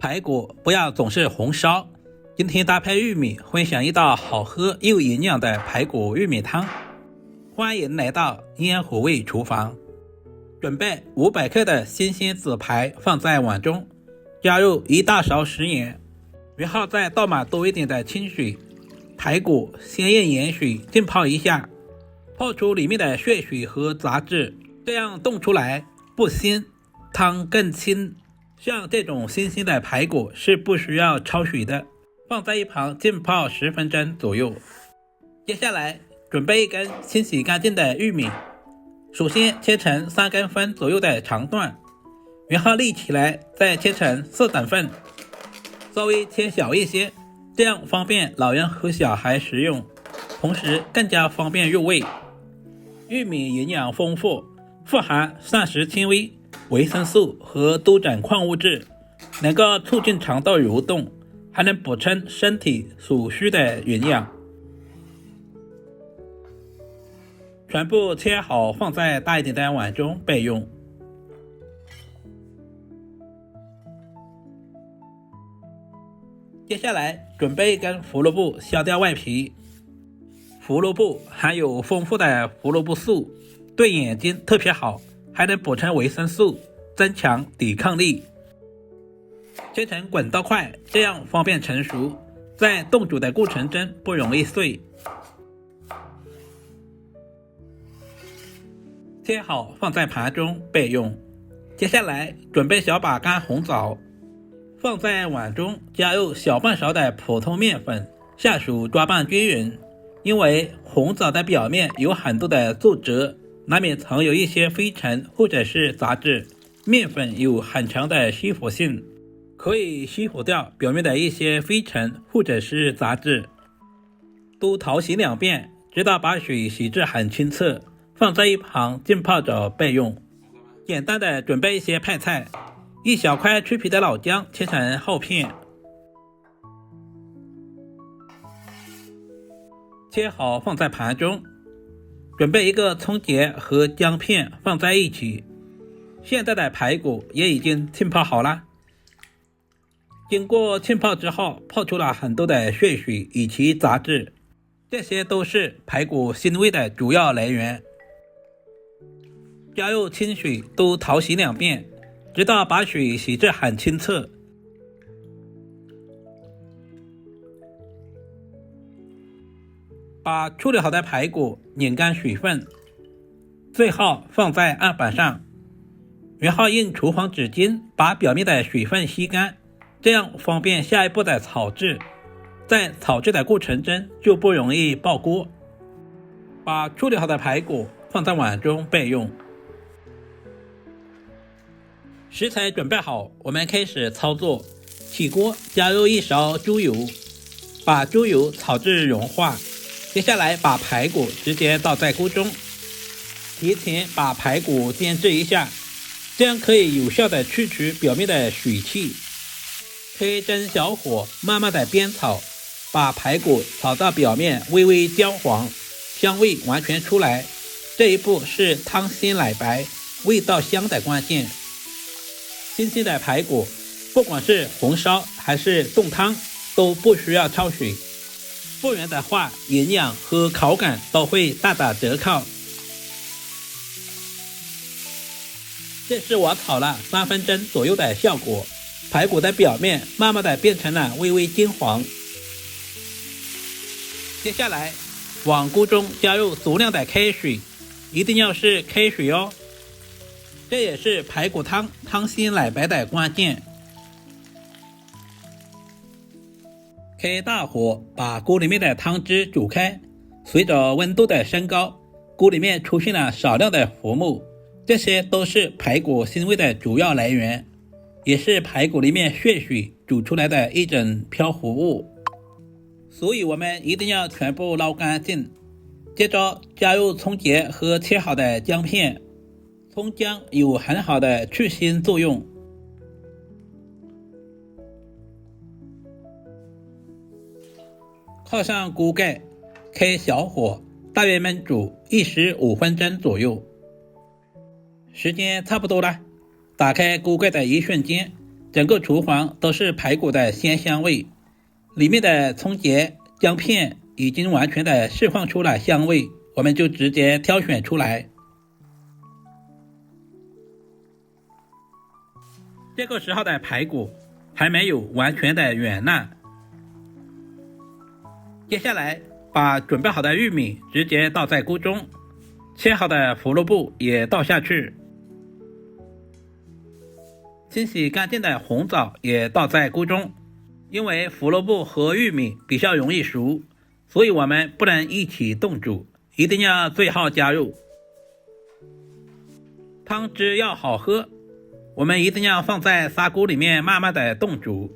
排骨不要总是红烧，今天搭配玉米，分享一道好喝又营养的排骨玉米汤。欢迎来到烟火味厨房。准备500克的新鲜紫排放在碗中，加入1大勺食盐，然后再倒满多一点的清水，排骨先用盐水浸泡一下，泡出里面的血水和杂质，这样冻出来不腥，汤更清。像这种新鲜的排骨是不需要焯水的，放在一旁浸泡10分钟左右。接下来准备一根清洗干净的玉米，首先切成3公分左右的长段，然后立起来再切成4等份，稍微切小一些，这样方便老人和小孩食用，同时更加方便入味。玉米营养丰富，富含膳食纤维、维生素和多种矿物质，能够促进肠道蠕动，还能补充身体所需的营养。全部切好放在大一点的碗中备用。接下来准备一根胡萝卜，削掉外皮。胡萝卜含有丰富的胡萝卜素，对眼睛特别好，还能补充维生素，增强抵抗力。切成滚刀块，这样方便成熟，在冻煮的过程中不容易碎。切好放在盘中备用。接下来准备小把干红枣，放在碗中，加入小半勺的普通面粉，下手抓拌均匀。因为红枣的表面有很多的皱褶，难免藏有一些灰尘或者是杂质，面粉有很强的吸附性，可以吸附掉表面的一些灰尘或者是杂质。都淘洗2遍，直到把水洗至很清澈，放在一旁浸泡着备用。简单的准备一些配菜，一小块去皮的老姜切成厚片，切好放在盘中。准备一个葱节和姜片放在一起。现在的排骨也已经浸泡好了，经过浸泡之后泡出了很多的血水以及杂质，这些都是排骨腥味的主要来源。加入清水，都淘洗2遍，直到把水洗至很清澈。把处理好的排骨拧干水分，最后放在案板上，然后用厨房纸巾把表面的水分吸干，这样方便下一步的炒制，在炒制的过程中就不容易爆锅。把处理好的排骨放在碗中备用。食材准备好，我们开始操作。起锅加入1勺猪油，把猪油炒至融化。接下来把排骨直接倒在锅中，提前把排骨煎制一下，这样可以有效的去除表面的水汽。开中小火慢慢的煸炒，把排骨炒到表面微微焦黄，香味完全出来。这一步是汤鲜奶白，味道香的关键。新鲜的排骨不管是红烧还是冻汤都不需要焯水，不然的话营养和口感都会大打折扣。这是我炒了3分钟左右的效果，排骨的表面慢慢的变成了微微金黄。接下来往锅中加入足量的开水，一定要是开水哦，这也是排骨汤汤鲜奶白的关键。开大火把锅里面的汤汁煮开，随着温度的升高，锅里面出现了少量的浮沫，这些都是排骨腥味的主要来源，也是排骨里面血水煮出来的一种漂浮物，所以我们一定要全部捞干净。接着加入葱节和切好的姜片，葱姜有很好的去腥作用。靠上锅盖，开小火，大约焖煮15分钟左右。时间差不多了，打开锅盖的一瞬间，整个厨房都是排骨的鲜香味，里面的葱节、姜片已经完全的释放出了香味，我们就直接挑选出来。这个时候的排骨还没有完全的软烂。接下来把准备好的玉米直接倒在锅中，切好的胡萝卜也倒下去，清洗干净的红枣也倒在锅中。因为胡萝卜和玉米比较容易熟，所以我们不能一起冻煮，一定要最后加入。汤汁要好喝，我们一定要放在砂锅里面慢慢的冻煮。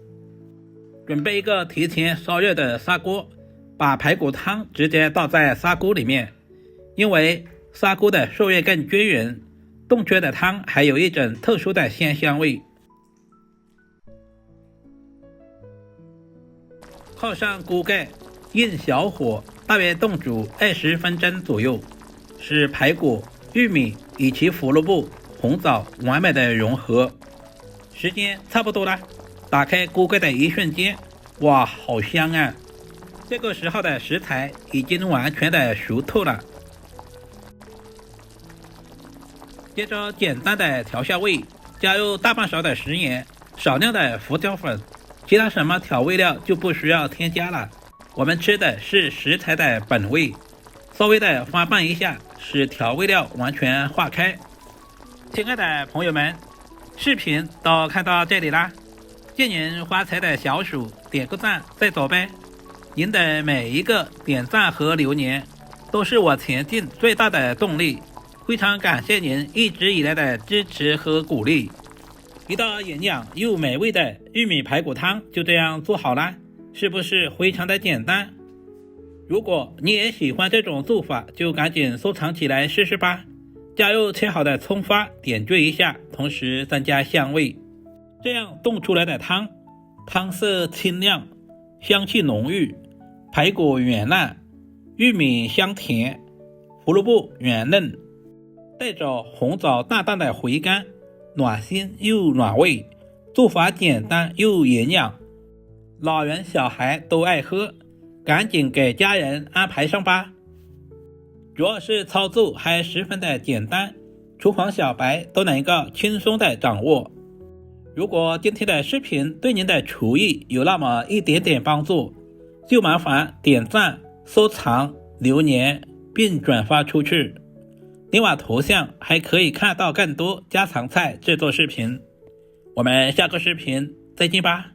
准备一个提前烧热的砂锅，把排骨汤直接倒在砂锅里面，因为砂锅的受热更均匀，冻出的汤还有一种特殊的鲜香味。靠上锅盖，用小火大约冻煮20分钟左右，使排骨、玉米以及胡萝卜、红枣完美的融合。时间差不多了，打开锅盖的一瞬间，哇，好香啊！这个时候的食材已经完全的熟透了。接着简单的调下味，加入大半勺的食盐，少量的胡椒粉，其他什么调味料就不需要添加了。我们吃的是食材的本味，稍微的翻拌一下，使调味料完全化开。亲爱的朋友们，视频都看到这里啦，借您发财的小鼠点个赞再走呗。您的每一个点赞和留言都是我前进最大的动力，非常感谢您一直以来的支持和鼓励。一道营养又美味的玉米排骨汤就这样做好了，是不是非常的简单？如果你也喜欢这种做法，就赶紧收藏起来试试吧。加入切好的葱花点缀一下，同时增加香味。这样冻出来的汤，汤色清亮，香气浓郁，排骨软烂，玉米香甜，胡萝卜软嫩，带着红枣淡淡的回甘，暖心又暖胃，做法简单又营养，老人小孩都爱喝，赶紧给家人安排上吧。主要是操作还十分的简单，厨房小白都能够轻松的掌握。如果今天的视频对您的厨艺有那么一点点帮助，就麻烦点赞、收藏、留言并转发出去。另外头像还可以看到更多家常菜制作视频。我们下个视频再见吧。